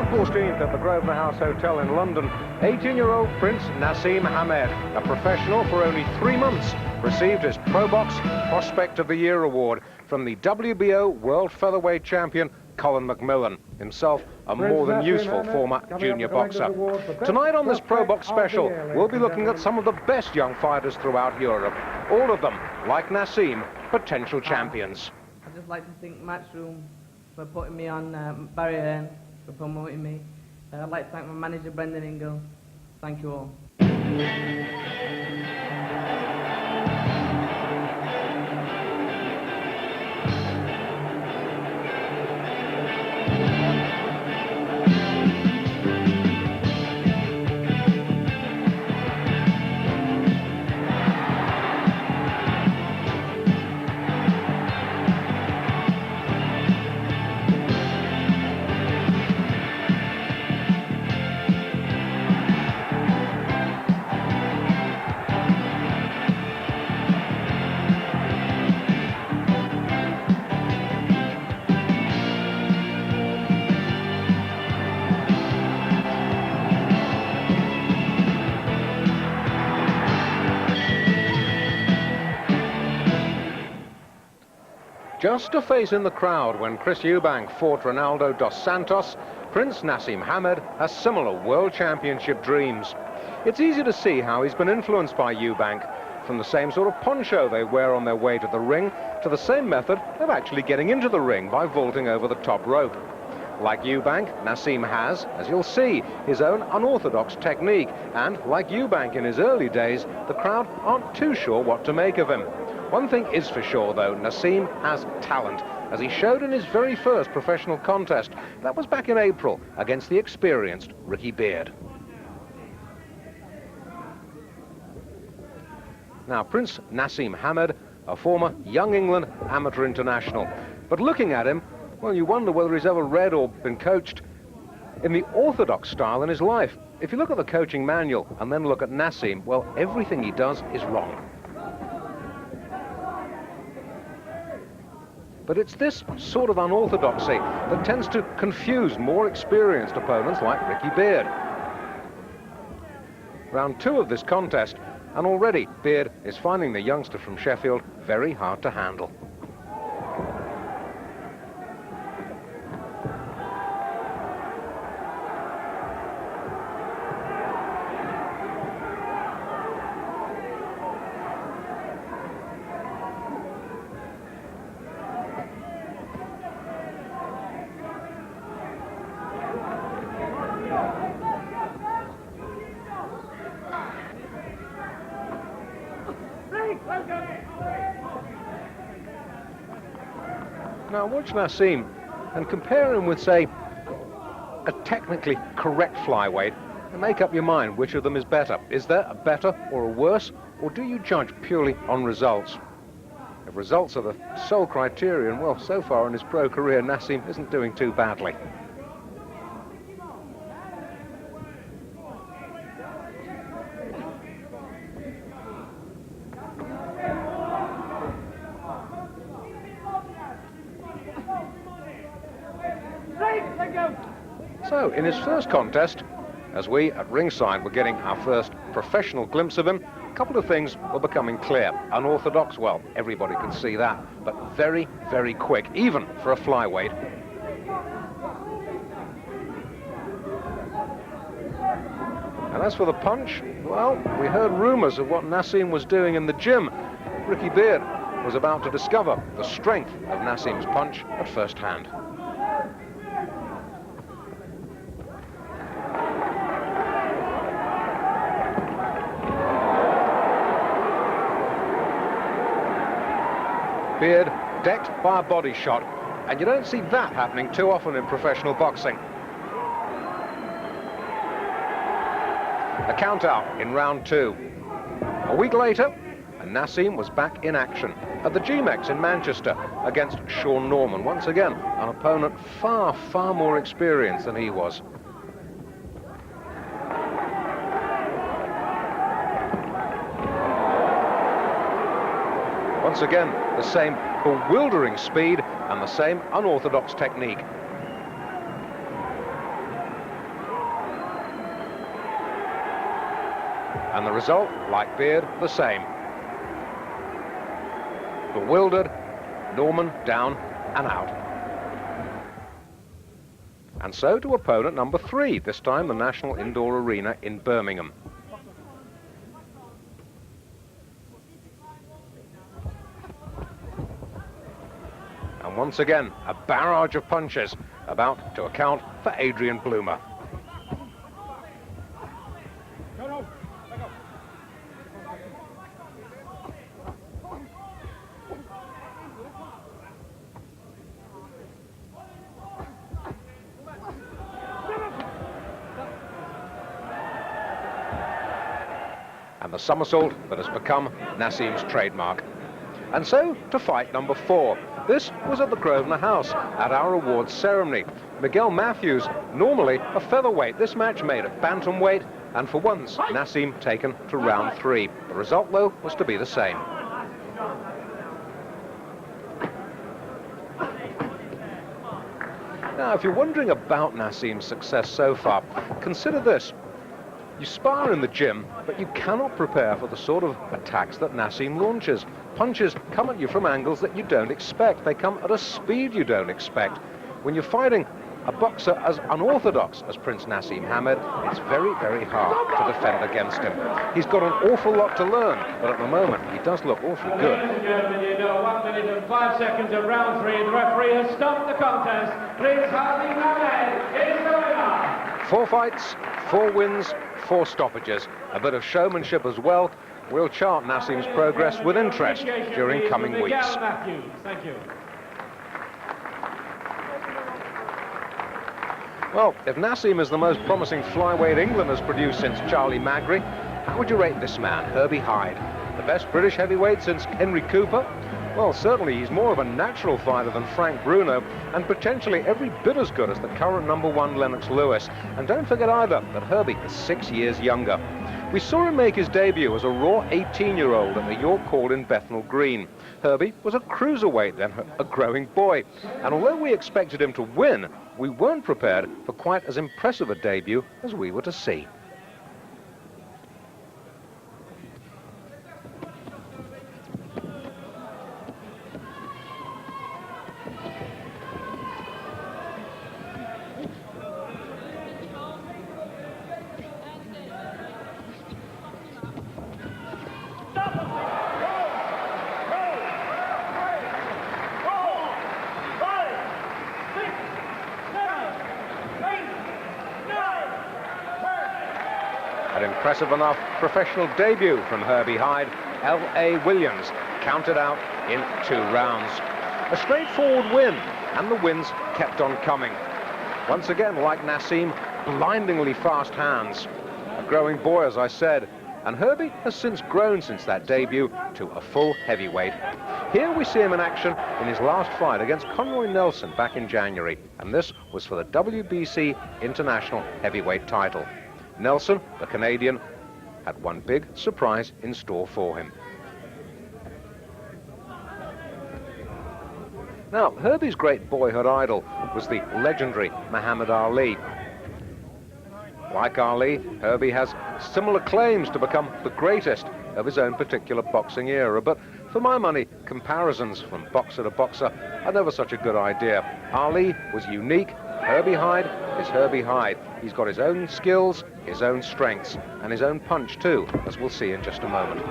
June 14th at the Grosvenor House Hotel in London, 18-year-old Prince Naseem Hamed, a professional for only 3 months, received his Pro Box Prospect of the Year award from the WBO World Featherweight Champion Colin McMillan, himself a more than useful former junior boxer. Tonight on this Pro Box special, we'll be looking at some of the best young fighters throughout Europe. All of them, like Naseem, potential champions. I'd just like to thank Matchroom for putting me on, Barry Hearn for promoting me. I'd like to thank my manager, Brendan Ingle. Thank you all. Just a face in the crowd when Chris Eubank fought Ronaldo dos Santos, Prince Naseem Hamed has similar World Championship dreams. It's easy to see how he's been influenced by Eubank, from the same sort of poncho they wear on their way to the ring to the same method of actually getting into the ring by vaulting over the top rope. Like Eubank, Naseem has, as you'll see, his own unorthodox technique, and like Eubank in his early days, the crowd aren't too sure what to make of him. One thing is for sure, though, Naseem has talent, as he showed in his very first professional contest. That was back in April against the experienced Ricky Beard. Now, Prince Naseem Hamed, a former Young England amateur international. But looking at him, well, you wonder whether he's ever read or been coached in the orthodox style in his life. If you look at the coaching manual and then look at Naseem, well, everything he does is wrong. But it's this sort of unorthodoxy that tends to confuse more experienced opponents like Ricky Beard. Round 2 of this contest, and already Beard is finding the youngster from Sheffield very hard to handle. Now watch Naseem and compare him with, say, a technically correct flyweight and make up your mind which of them is better. Is there a better or a worse, or do you judge purely on results? If results are the sole criterion, well, so far in his pro career, Naseem isn't doing too badly. So, in his first contest, as we at ringside were getting our first professional glimpse of him, a couple of things were becoming clear. Unorthodox, well, everybody can see that, but very, very quick, even for a flyweight. And as for the punch, well, we heard rumors of what Naseem was doing in the gym. Ricky Beard was about to discover the strength of Naseem's punch at first hand. Beard decked by a body shot, and you don't see that happening too often in professional boxing. A count out in round 2. A week later, and Naseem was back in action at the GMEX in Manchester against Sean Norman. Once again, an opponent far, far more experienced than he was. Once again, the same bewildering speed and the same unorthodox technique. And the result, like Beard, the same. Bewildered, Norman down and out. And so to opponent number 3, this time the National Indoor Arena in Birmingham. And once again, a barrage of punches about to account for Adrian Bloomer. And the somersault that has become Naseem's trademark. And so to fight number 4. This was at the Grosvenor House at our awards ceremony. Miguel Matthews, normally a featherweight, this match made at bantamweight, and for once Naseem taken to round 3. The result, though, was to be the same. Now, if you're wondering about Naseem's success so far, consider this. You spar in the gym, but you cannot prepare for the sort of attacks that Naseem launches. Punches come at you from angles that you don't expect. They come at a speed you don't expect. When you're fighting a boxer as unorthodox as Prince Naseem Hamed, it's very, very hard to defend against him. He's got an awful lot to learn, but at the moment, he does look awfully good. Ladies and gentlemen, you know 1 minute and 5 seconds of round 3. The referee has stopped the contest. Prince Naseem Hamed is the winner. 4 fights, 4 wins, 4 stoppages. A bit of showmanship as well. We'll chart Naseem's progress with interest during coming weeks. Thank you. Well, if Naseem is the most promising flyweight England has produced since Charlie Magri, how would you rate this man, Herbie Hide? The best British heavyweight since Henry Cooper? Well, certainly he's more of a natural fighter than Frank Bruno, and potentially every bit as good as the current #1 Lennox Lewis. And don't forget either that Herbie is 6 years younger. We saw him make his debut as a raw 18-year-old at the York Hall in Bethnal Green. Herbie was a cruiserweight then, a growing boy. And although we expected him to win, we weren't prepared for quite as impressive a debut as we were to see. An impressive enough professional debut from Herbie Hide. L.A. Williams counted out in 2 rounds. A straightforward win, and the wins kept on coming. Once again, like Naseem, blindingly fast hands. A growing boy, as I said, and Herbie has since grown since that debut to a full heavyweight. Here we see him in action in his last fight against Conroy Nelson back in January, and this was for the WBC International Heavyweight title. Nelson, the Canadian, had one big surprise in store for him. Now, Herbie's great boyhood idol was the legendary Muhammad Ali. Like Ali, Herbie has similar claims to become the greatest of his own particular boxing era, but for my money, comparisons from boxer to boxer are never such a good idea. Ali was unique. Herbie Hide is Herbie Hide. He's got his own skills, his own strengths, and his own punch too, as we'll see in just a moment.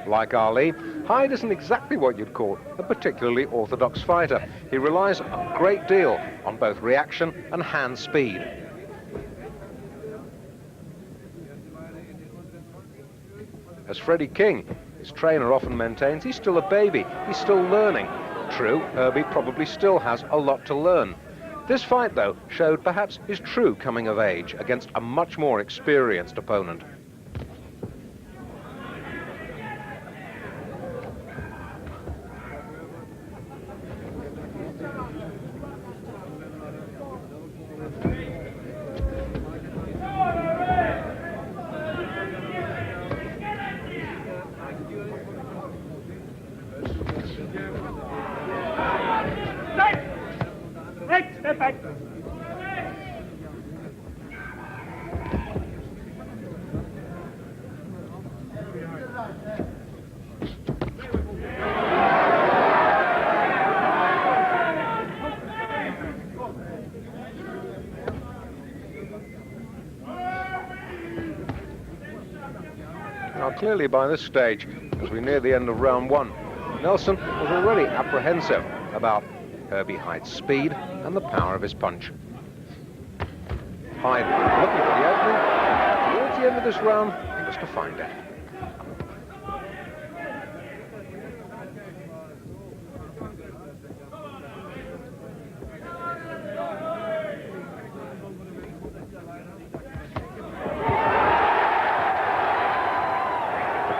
Like Ali, Hyde isn't exactly what you'd call a particularly orthodox fighter. He relies a great deal on both reaction and hand speed. As Freddie King, his trainer, often maintains, he's still a baby, he's still learning. True, Herbie probably still has a lot to learn. This fight, though, showed perhaps his true coming of age against a much more experienced opponent. Now, clearly by this stage, as we near the end of round one, Nelson was already apprehensive about Herbie Hide's speed and the power of his punch. Hyde looking for the opening. Towards the end of this round, he was to find it.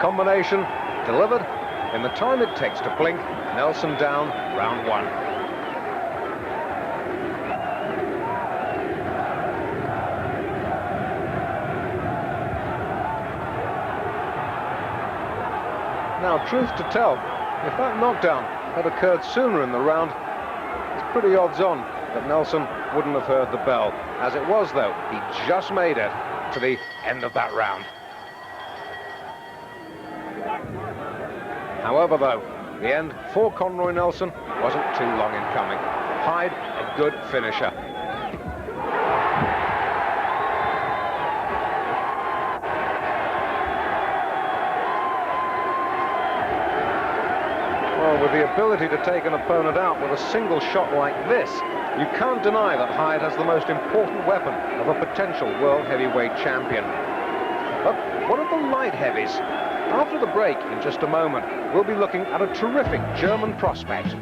Combination delivered in the time it takes to blink. Nelson down, round one. Now, truth to tell, if that knockdown had occurred sooner in the round, it's pretty odds on that Nelson wouldn't have heard the bell. As it was, though, he just made it to the end of that round. However, though, the end for Conroy Nelson wasn't too long in coming. Hyde, a good finisher. Well, with the ability to take an opponent out with a single shot like this, you can't deny that Hyde has the most important weapon of a potential world heavyweight champion. But what of the light heavies? After the break, in just a moment, we'll be looking at a terrific German prospect.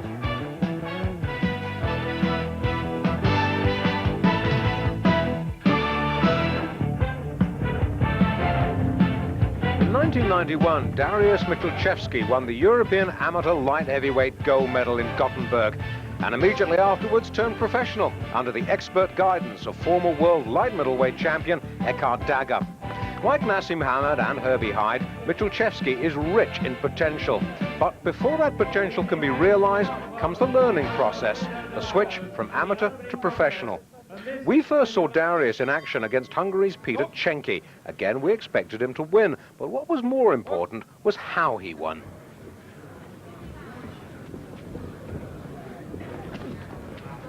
In 1991, Dariusz Michalczewski won the European Amateur Light Heavyweight gold medal in Gothenburg, and immediately afterwards turned professional under the expert guidance of former world light middleweight champion Eckhard Dagger. Like Naseem Hamed and Herbie Hide, Michalczewski is rich in potential. But before that potential can be realized comes the learning process, the switch from amateur to professional. We first saw Dariusz in action against Hungary's Peter Czenki. Again, we expected him to win, but what was more important was how he won.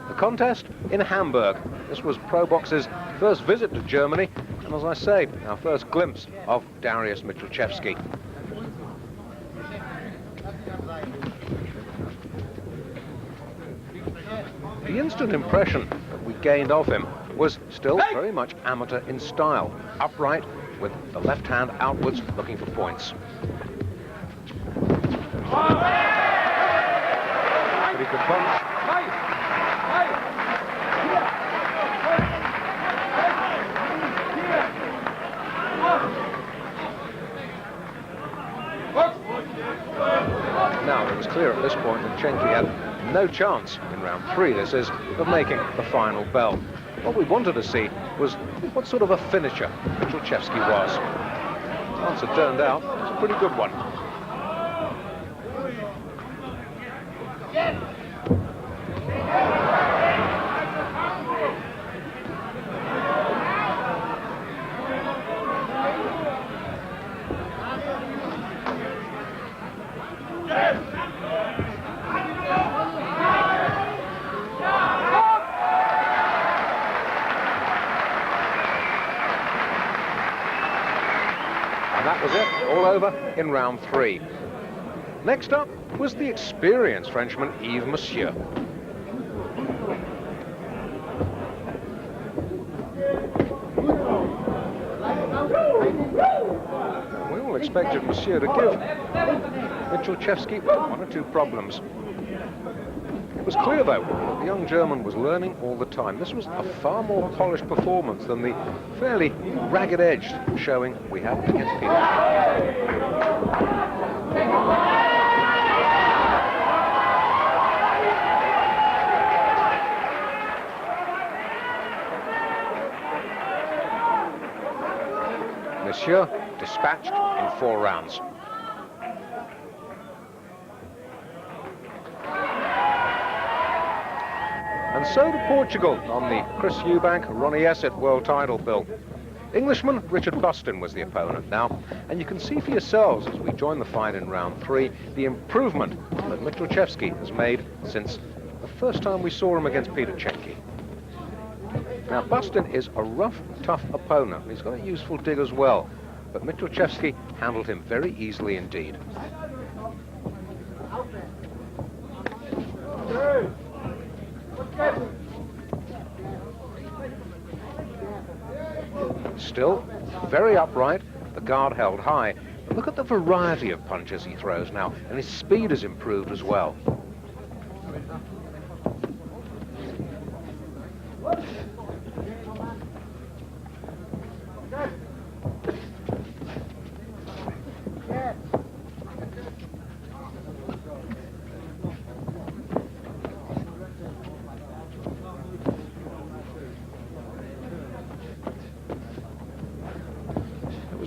The contest in Hamburg. This was ProBox's first visit to Germany, and as I say, our first glimpse of Dariusz Michalczewski. The instant impression that we gained of him was still very much amateur in style, upright with the left hand outwards looking for points. Pretty good punch. Now, it was clear at this point that Czenki had no chance in round three, this is, of making the final bell. What we wanted to see was what sort of a finisher Michalczewski was. The answer turned out it was a pretty good one. And that was it, all over in round three. Next up was the experienced Frenchman Yves Monsieur. We all expected Monsieur to give Michalczewski one or two problems. It was clear, though, that the young German was learning all the time. This was a far more polished performance than the fairly ragged-edged showing we had against Peter. Monsieur dispatched in 4 rounds. And so to Portugal on the Chris Eubank, Ronnie Essett world title bill. Englishman Richard Buston was the opponent now, and you can see for yourselves as we join the fight in round 3 the improvement that Michalczewski has made since the first time we saw him against Peter Chenki. Now Buston is a rough, tough opponent. He's got a useful dig as well, but Michalczewski handled him very easily indeed. Still very upright, the guard held high. But look at the variety of punches he throws now, and his speed has improved as well.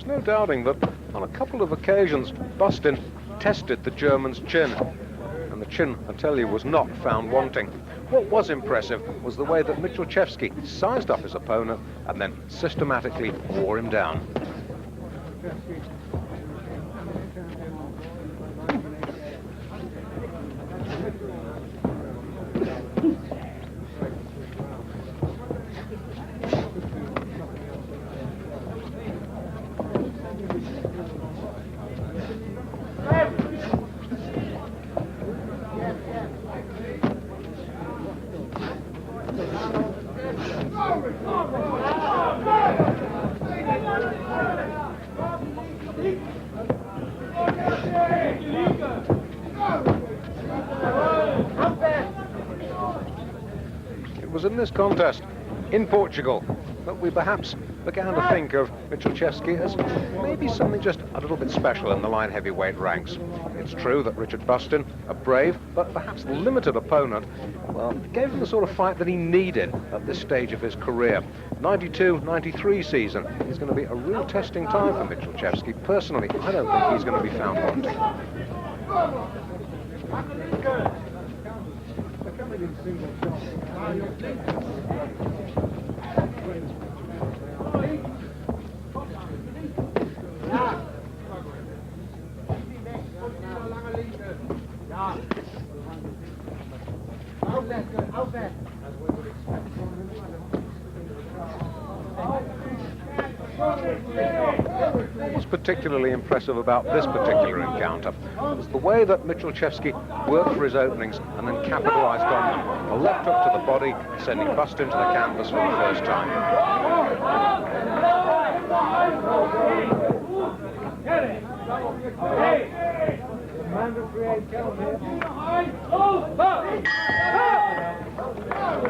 No doubting that on a couple of occasions Buston tested the German's chin, and the chin, I tell you, was not found wanting. What was impressive was the way that Michalczewski sized up his opponent and then systematically wore him down. It was in this contest in Portugal that we perhaps began to think of Michalczewski as maybe something just a little bit special in the light heavyweight ranks. It's true that Richard Buston, a brave but perhaps limited opponent, well, gave him the sort of fight that he needed at this stage of his career. 92-93 season is going to be a real testing time for Michalczewski. Personally, I don't think he's going to be found wanting. What was particularly impressive about this particular encounter was the way that Michalczewski worked for his openings and then capitalized on them. A left hook to the body, sending Buston to the canvas for the first time.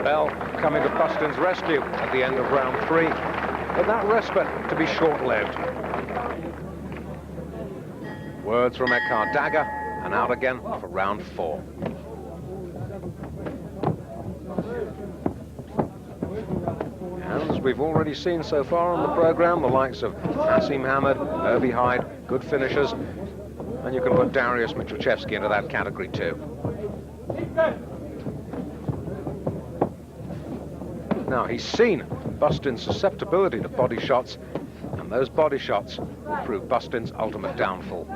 Bell coming to Buston's rescue at the end of round 3, but that respite to be short-lived. Words from Eckhard Dagger, and out again for round 4. And as we've already seen so far on the program, the likes of Naseem Hamed, Herbie Hide, good finishers, and you can put Dariusz Michalczewski into that category too. Now, he's seen Buston's susceptibility to body shots, and those body shots will prove Buston's ultimate downfall.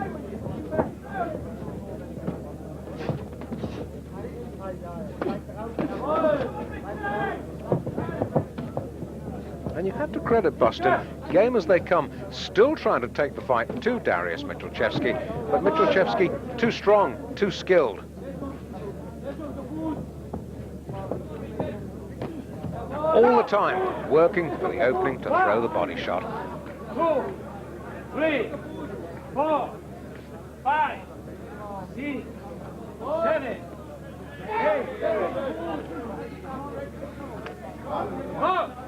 And you have to credit Buston, game as they come, still trying to take the fight to Dariusz Michalczewski, but Michalczewski too strong, too skilled. All the time working for the opening to throw the body shot. 2, 3, 4, 5, 6, 7, 8.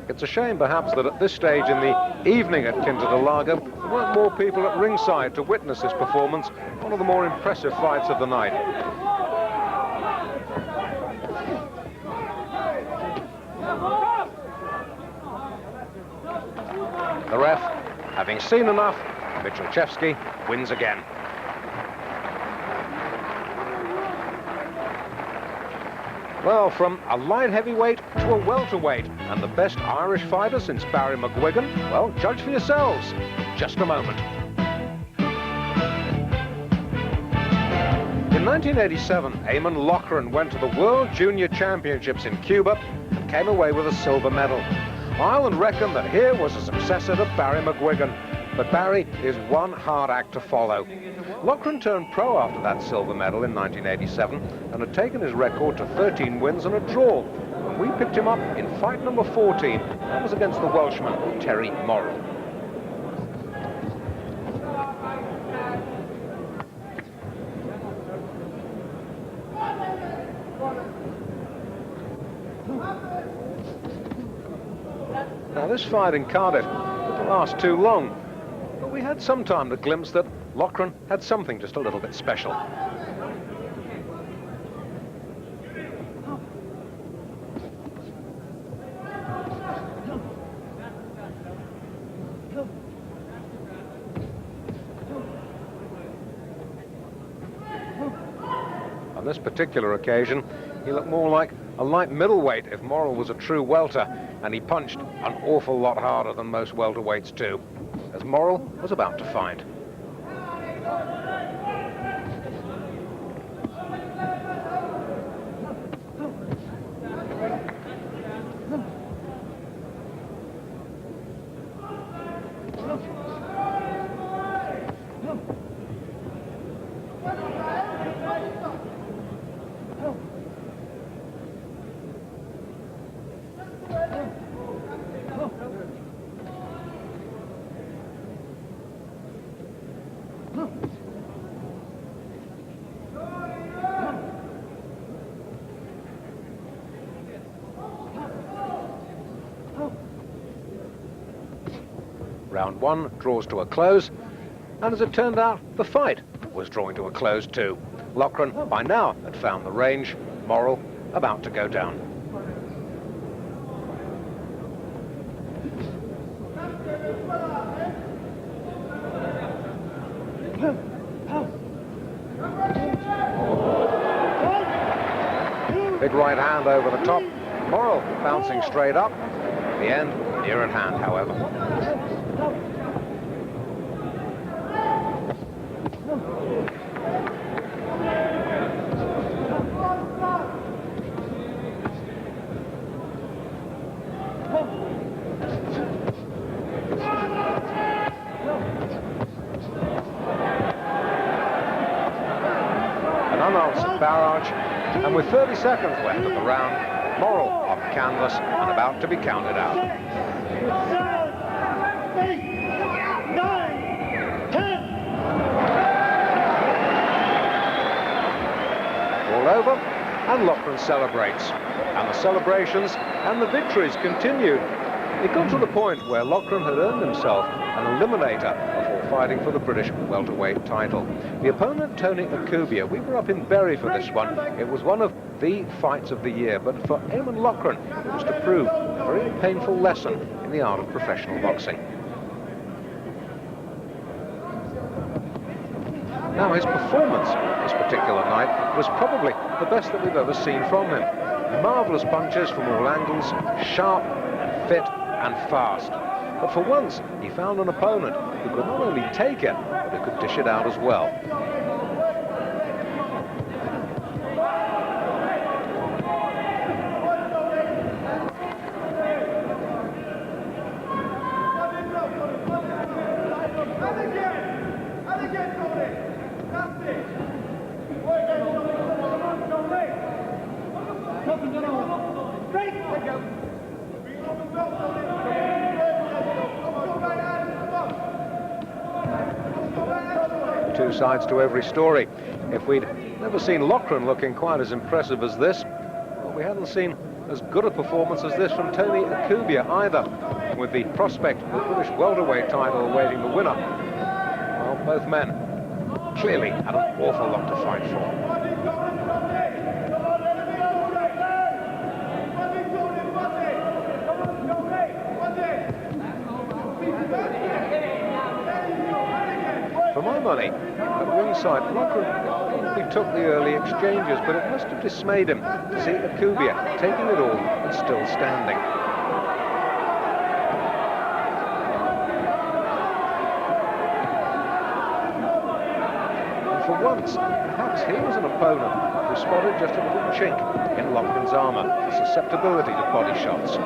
It's a shame perhaps that at this stage in the evening at Kinderlager, there weren't more people at ringside to witness this performance, one of the more impressive fights of the night. The ref, having seen enough, Michalczewski wins again. Well, from a light heavyweight to a welterweight, and the best Irish fighter since Barry McGuigan, well, judge for yourselves. Just a moment. In 1987, Eamonn Loughran went to the World Junior Championships in Cuba and came away with a silver medal. Ireland reckoned that here was a successor to Barry McGuigan, but Barry is one hard act to follow. Loughran turned pro after that silver medal in 1987 and had taken his record to 13 wins and a draw. And we picked him up in fight number 14. That was against the Welshman, Terry Morrill. Now this fight in Cardiff didn't last too long, but we had some time to glimpse that Loughran had something just a little bit special. On this particular occasion, he looked more like a light middleweight if Morrill was a true welter, and he punched an awful lot harder than most welterweights do, as Morrill was about to find. Round one draws to a close, and as it turned out, the fight was drawing to a close too. Loughran, by now, had found the range. Morrill about to go down. Big right hand over the top. Morrill bouncing straight up. The end near at hand, however. An unanswered barrage, and with 30 seconds left of the round, Morrill on the canvas and about to be counted out. 7, 8, 9, 10. All over, and Loughran celebrates. And the celebrations and the victories continued. It got to the point where Loughran had earned himself an eliminator before fighting for the British welterweight title. The opponent, Tony Akubia, we were up in Bury for this one. It was one of the fights of the year, but for Eamonn Loughran, it was to prove a very painful lesson in the art of professional boxing. Now, his performance this particular night was probably the best that we've ever seen from him. Marvellous punches from all angles, sharp and fit and fast. But for once, he found an opponent who could not only take it, but who could dish it out as well. Two sides to every story. If we'd never seen Loughran looking quite as impressive as this, well, we hadn't seen as good a performance as this from Tony Akubia either. With the prospect of the British welterweight title awaiting the winner, well, both men clearly had an awful lot to fight for. For my money, at ringside, Loughran probably took the early exchanges, but it must have dismayed him to see Akubia taking it all and still standing. And for once, perhaps he was an opponent who spotted just a little chink in Loughran's armour, susceptibility to body shots.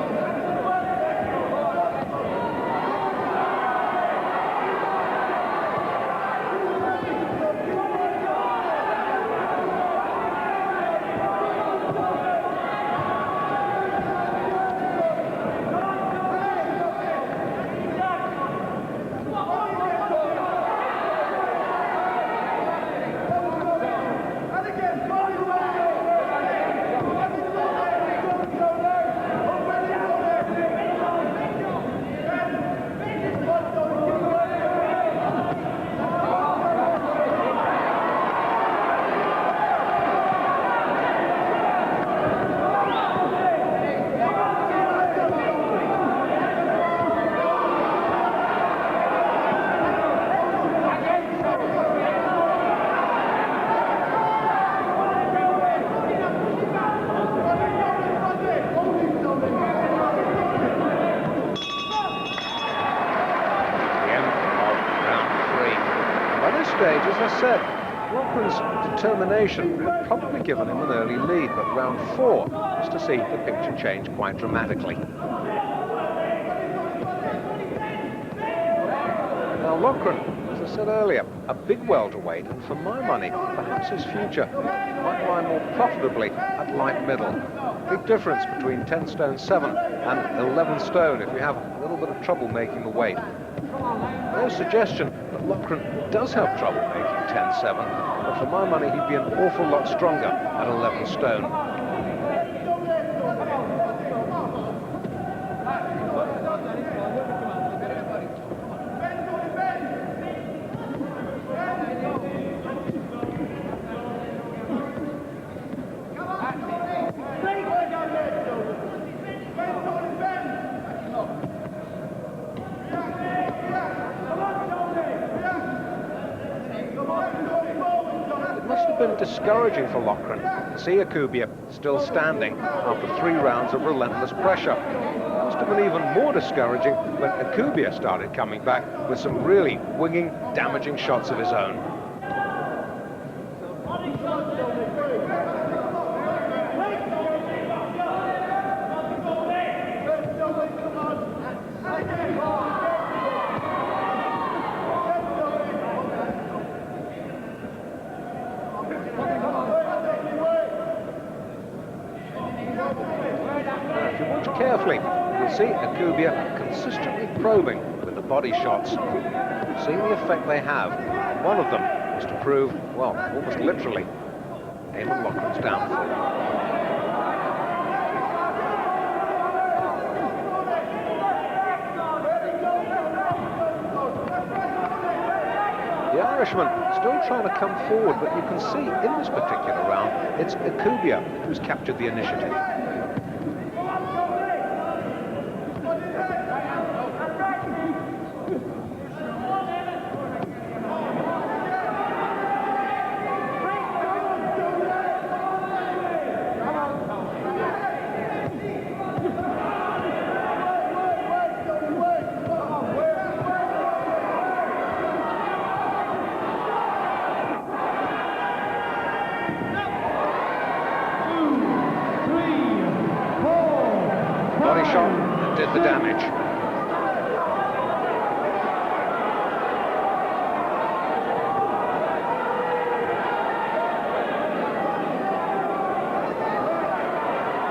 As I said, Loughran's determination had probably given him an early lead, but round 4 was to see the picture change quite dramatically. Now Loughran, as I said earlier, a big welterweight, and for my money, perhaps his future might lie more profitably at light middle. Big difference between 10 stone 7 and 11 stone if you have a little bit of trouble making the weight. No suggestion that Loughran does have trouble making 10-7, but for my money he'd be an awful lot stronger at 11 stone. Discouraging for Loughran to see Akubia still standing after 3 rounds of relentless pressure. It must have been even more discouraging when Akubia started coming back with some really winging, damaging shots of his own. Carefully, you'll see Akubia consistently probing with the body shots, seeing the effect they have. One of them is to prove, well, almost literally, Eamonn Loughran's downfall. The Irishman still trying to come forward, but you can see in this particular round, it's Akubia who's captured the initiative. Shot that did the damage.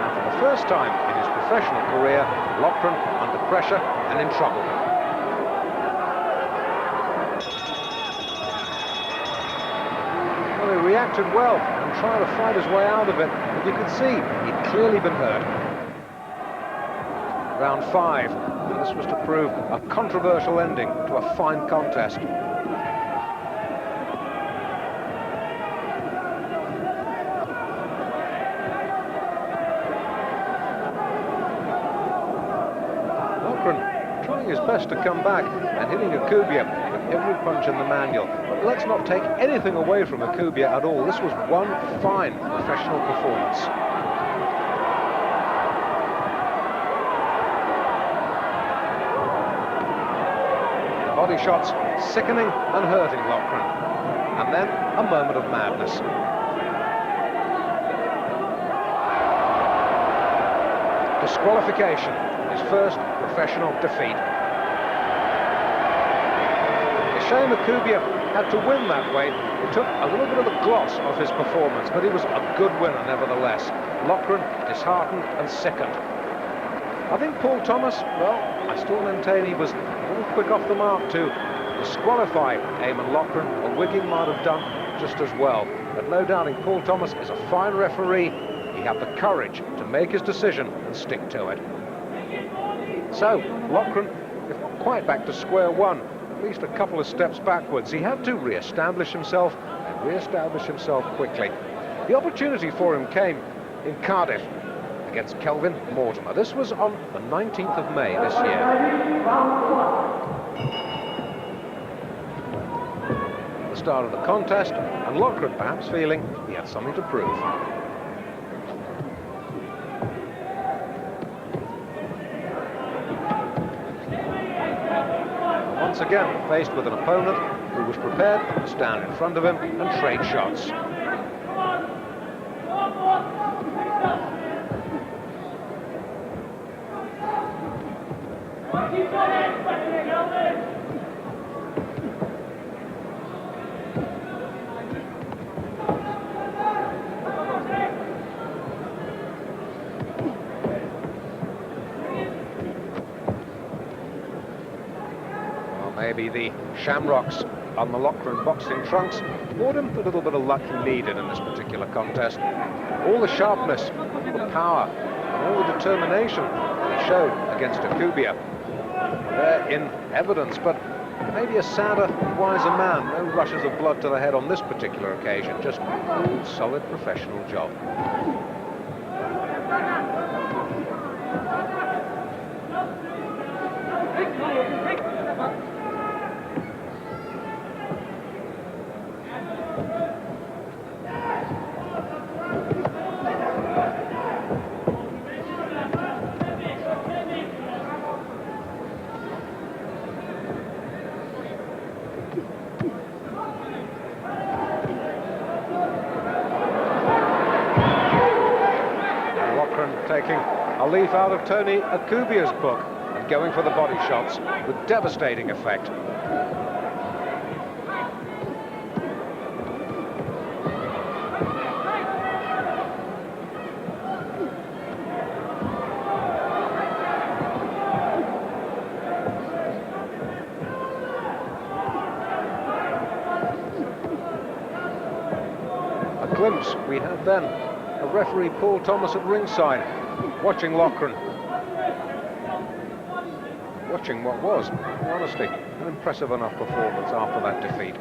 And for the first time in his professional career, Loughran under pressure and in trouble. Well, he reacted well and tried to fight his way out of it, but you could see he'd clearly been hurt. Round 5, and this was to prove a controversial ending to a fine contest. Loughran trying trying his best to come back and hitting Akubia with every punch in the manual. But let's not take anything away from Akubia at all. This was one fine professional performance. The body shots sickening and hurting Loughran. And then a moment of madness. Disqualification, his first professional defeat. It's a shame Akubia had to win that way. It took a little bit of the gloss off his performance, but he was a good winner nevertheless. Loughran disheartened and sickened. I think Paul Thomas, well, I still maintain he was a little quick off the mark to disqualify Eamonn Loughran. A wigging might have done just as well. But no doubting Paul Thomas is a fine referee. He had the courage to make his decision and stick to it. So, Loughran, if not quite back to square one, at least a couple of steps backwards. He had to re-establish himself, and re-establish himself quickly. The opportunity for him came in Cardiff against Kelvin Mortimer. This was on the 19th of May this year. The start of the contest, and Loughran perhaps feeling he had something to prove. Once again faced with an opponent who was prepared to stand in front of him and trade shots. Maybe the shamrocks on the Loughran boxing trunks brought him the little bit of luck he needed in this particular contest. All the sharpness, all the power, and all the determination that he showed against Akubia, they're in evidence, but maybe a sadder, wiser man. No rushes of blood to the head on this particular occasion, just a solid professional job. Taking a leaf out of Tony Akubia's book and going for the body shots with devastating effect. A glimpse we had then of referee Paul Thomas at ringside, watching Loughran, watching what was, honestly, an impressive enough performance after that defeat.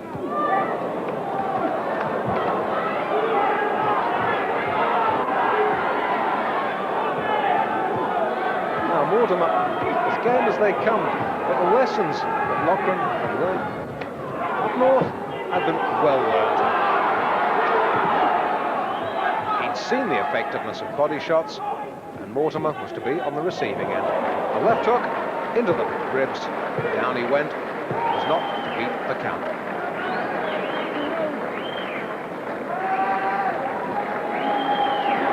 Now Mortimer, as game as they come, but the lessons that Loughran had learned up north have been well learned. Seen the effectiveness of body shots, and Mortimer was to be on the receiving end. A left hook into the ribs, down he went. It was not to beat the count.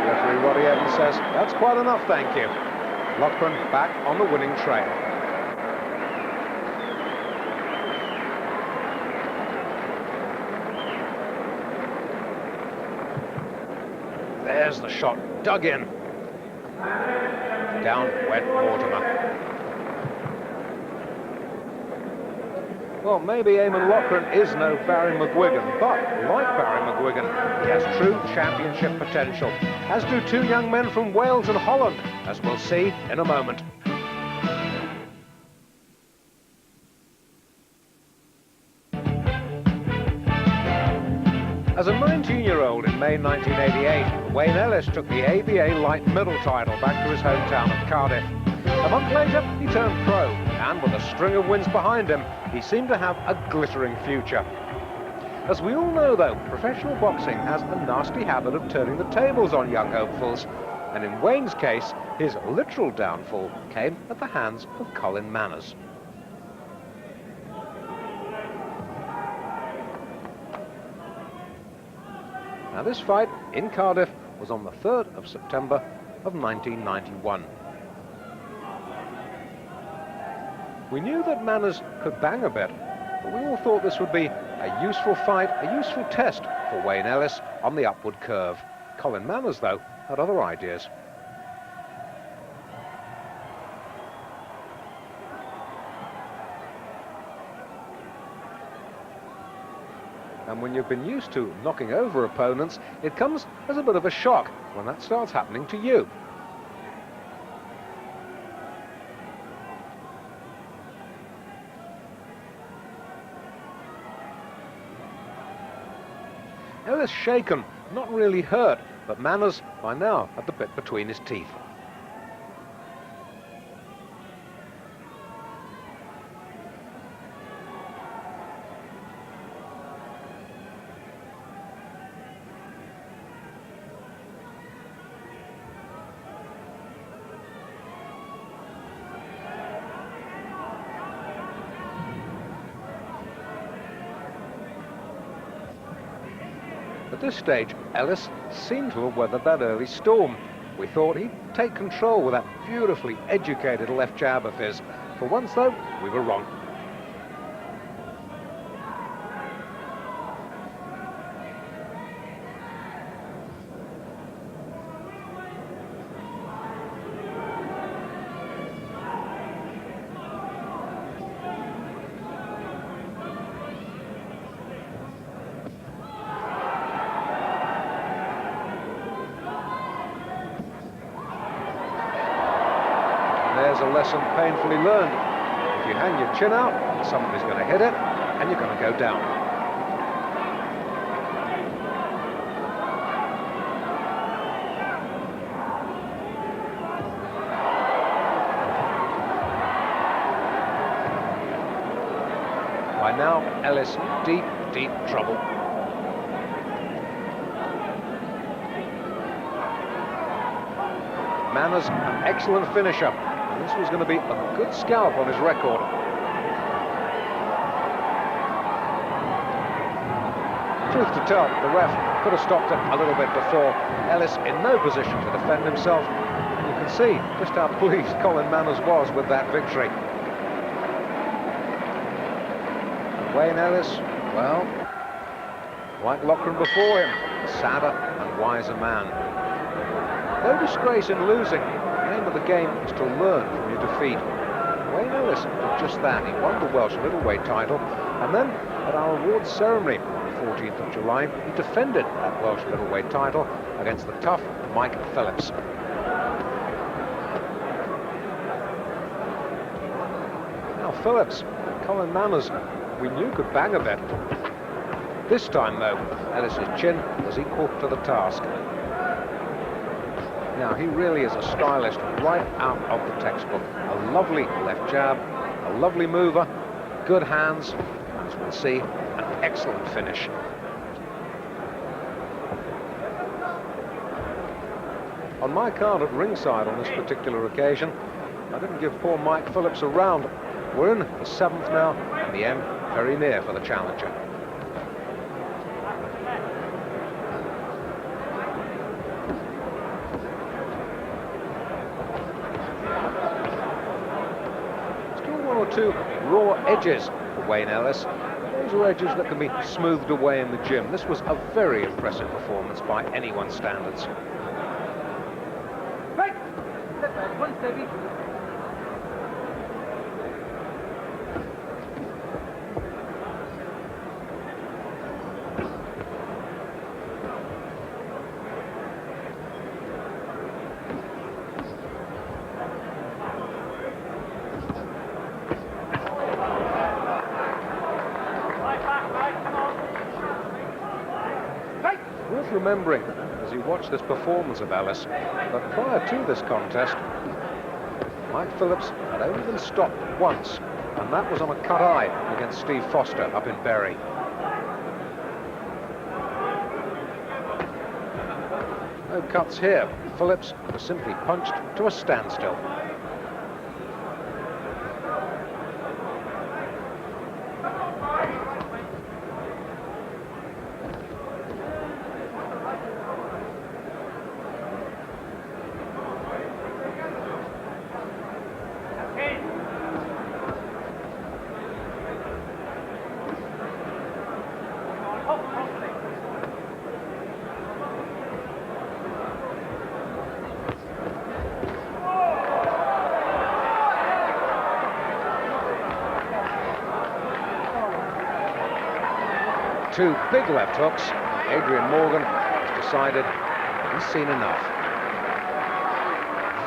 Referee Roddy Evans says, "That's quite enough, thank you." Loughran back on the winning trail. There's the shot, dug in. Down went Mortimer. Well, maybe Eamonn Loughran is no Barry McGuigan, but like Barry McGuigan, he has true championship potential, as do two young men from Wales and Holland, as we'll see in a moment. As a 19-year-old in May 1988, Wayne Ellis took the ABA light middle title back to his hometown of Cardiff. A month later, he turned pro and with a string of wins behind him, he seemed to have a glittering future. As we all know, though, professional boxing has a nasty habit of turning the tables on young hopefuls, and in Wayne's case, his literal downfall came at the hands of Colin Manners. Now, this fight in Cardiff was on the 3rd of September of 1991. We knew that Manners could bang a bit, but we all thought this would be a useful fight, a useful test for Wayne Ellis on the upward curve. Colin Manners, though, had other ideas. And when you've been used to knocking over opponents, it comes as a bit of a shock when that starts happening to you. Ellis shaken, not really hurt, but Manners by now had the bit between his teeth. At this stage, Ellis seemed to have weathered that early storm. We thought he'd take control with that beautifully educated left jab of his. For once, though, we were wrong. There's a lesson painfully learned. If you hang your chin out, somebody's going to hit it, and you're going to go down. By now, Ellis deep, deep trouble. Manners, an excellent finisher. This was going to be a good scalp on his record. Truth to tell, the ref could have stopped it a little bit before. Ellis in no position to defend himself. And you can see just how pleased Colin Manners was with that victory. And Wayne Ellis, well, like Loughran before him, a sadder and wiser man. No disgrace in losing. The aim of the game is to learn from your defeat. Wayne Ellis did just that. He won the Welsh middleweight title, and then at our awards ceremony on the 14th of July, he defended that Welsh middleweight title against the tough Mike Phillips. Now Phillips, Colin Manners, we knew could bang a bit. This time, though, Ellis's chin was equal to the task. Now, he really is a stylist right out of the textbook. A lovely left jab, a lovely mover, good hands, and as we'll see, an excellent finish. On my card at ringside on this particular occasion, I didn't give poor Mike Phillips a round. We're in the 7th now, and the end very near for the challenger. Two raw edges for Wayne Ellis. Those are edges that can be smoothed away in the gym. This was a very impressive performance by anyone's standards. Right. One steady. Remembering as you watch this performance of Ellis that prior to this contest Mike Phillips had only been stopped once, and that was on a cut eye against Steve Foster up in Bury. No cuts here. Phillips was simply punched to a standstill. Two big left hooks. Adrian Morgan has decided he's seen enough.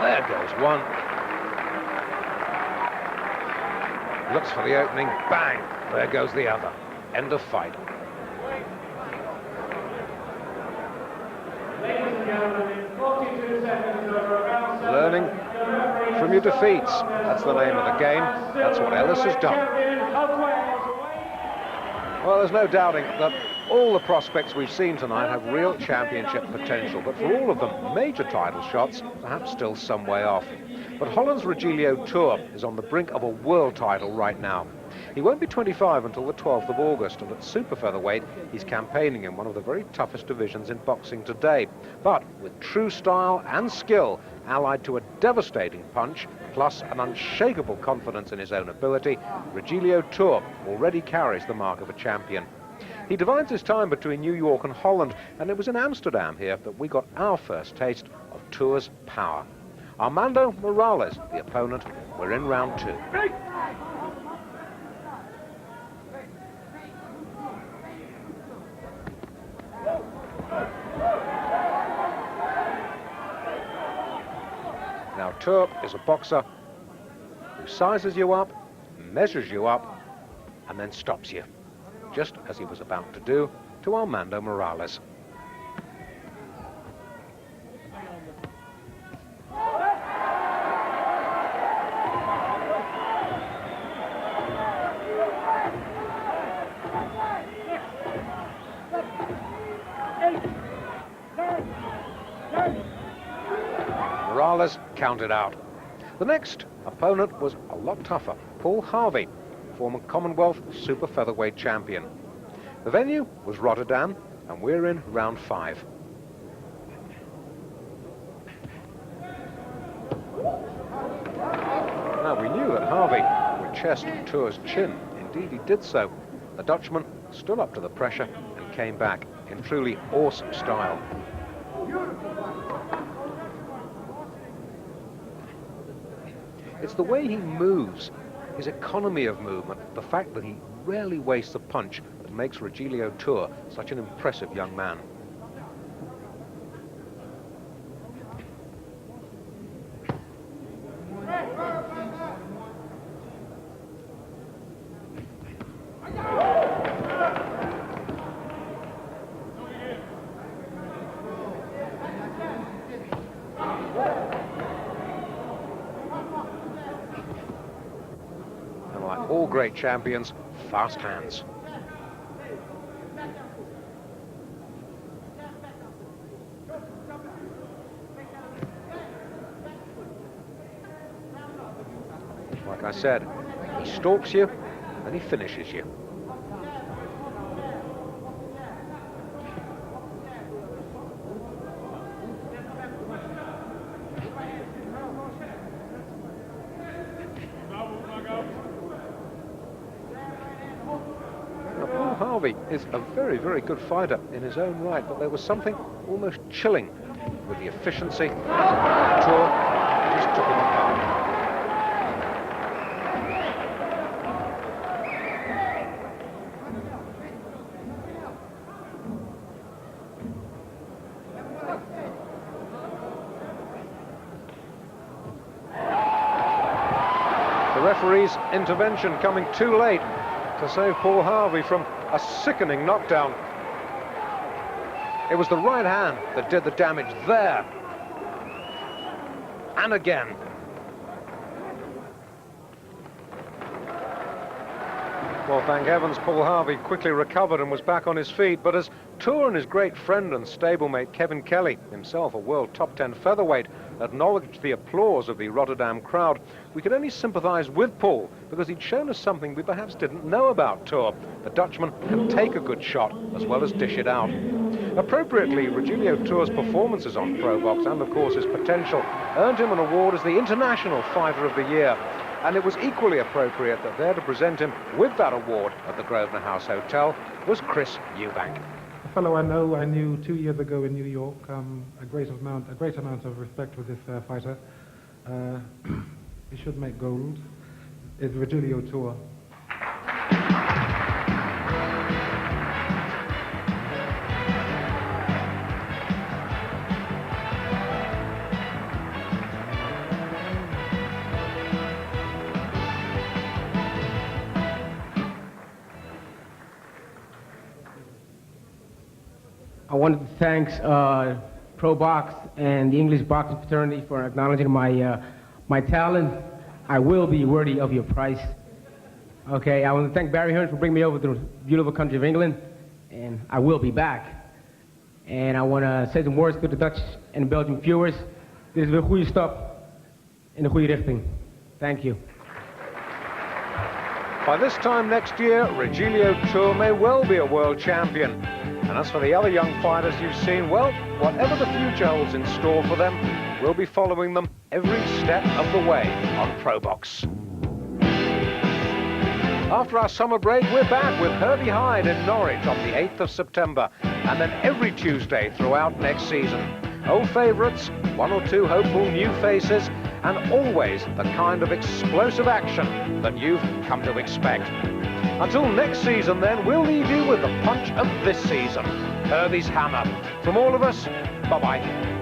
There goes one. Looks for the opening. Bang! There goes the other. End of fight. Ladies and gentlemen, in 42 seconds over round 7. Learning from your defeats. That's the name of the game. That's what Ellis has done. Well, there's no doubting that all the prospects we've seen tonight have real championship potential, but for all of them, major title shots perhaps still some way off. But Holland's Regilio Tuur is on the brink of a world title right now. He won't be 25 until the 12th of August, and at super featherweight, he's campaigning in one of the very toughest divisions in boxing today. But with true style and skill, allied to a devastating punch, plus an unshakable confidence in his own ability, Regilio Tuur already carries the mark of a champion. He divides his time between New York and Holland, and it was in Amsterdam here that we got our first taste of Tuur's power. Armando Morales, the opponent. We're in round 2. Now, Tuur is a boxer who sizes you up, measures you up, and then stops you, just as he was about to do to Armando Morales. Morales counted out. The next opponent was a lot tougher. Paul Harvey, former Commonwealth super featherweight champion. The venue was Rotterdam, and we're in round 5. Now, we knew that Harvey would chest Tuur's chin. Indeed, he did so. The Dutchman stood up to the pressure and came back in truly awesome style. It's the way he moves, his economy of movement, the fact that he rarely wastes a punch that makes Regilio Tuur such an impressive young man. All great champions, fast hands. Like I said, he stalks you, and he finishes you. Harvey is a very, very good fighter in his own right, but there was something almost chilling with the efficiency. Tuur just took him apart. The referee's intervention coming too late to save Paul Harvey from a sickening knockdown. It was the right hand that did the damage there. And again. Well, thank heavens, Paul Harvey quickly recovered and was back on his feet. But as Tuur and his great friend and stablemate Kevin Kelly, himself a world top 10 featherweight, acknowledged the applause of the Rotterdam crowd, we could only sympathise with Paul because he'd shown us something we perhaps didn't know about Tuur. The Dutchman can take a good shot as well as dish it out. Appropriately, Regilio Tuur's performances on Pro Box and, of course, his potential earned him an award as the International Fighter of the Year. And it was equally appropriate that there to present him with that award at the Grosvenor House Hotel was Chris Eubank. A fellow I knew 2 years ago in New York. A great amount of respect for this fighter. He should make gold. Is Regilio Tuur. I wanted to thank Pro Box and the English boxing fraternity for acknowledging my talent. I will be worthy of your price. Okay, I want to thank Barry Hearn for bringing me over to the beautiful country of England, and I will be back. And I want to say some words to the Dutch and Belgian viewers. Dit is weer een goede stap in de goede richting. Thank you. By this time next year, Regilio Tuur may well be a world champion. And as for the other young fighters you've seen, well, whatever the future holds in store for them, we'll be following them every step of the way on Pro Box. After our summer break, we're back with Herbie Hide in Norwich on the 8th of September, and then every Tuesday throughout next season. Old favourites, one or two hopeful new faces, and always the kind of explosive action that you've come to expect. Until next season then, we'll leave you with the punch of this season, Herbie's hammer. From all of us, bye-bye.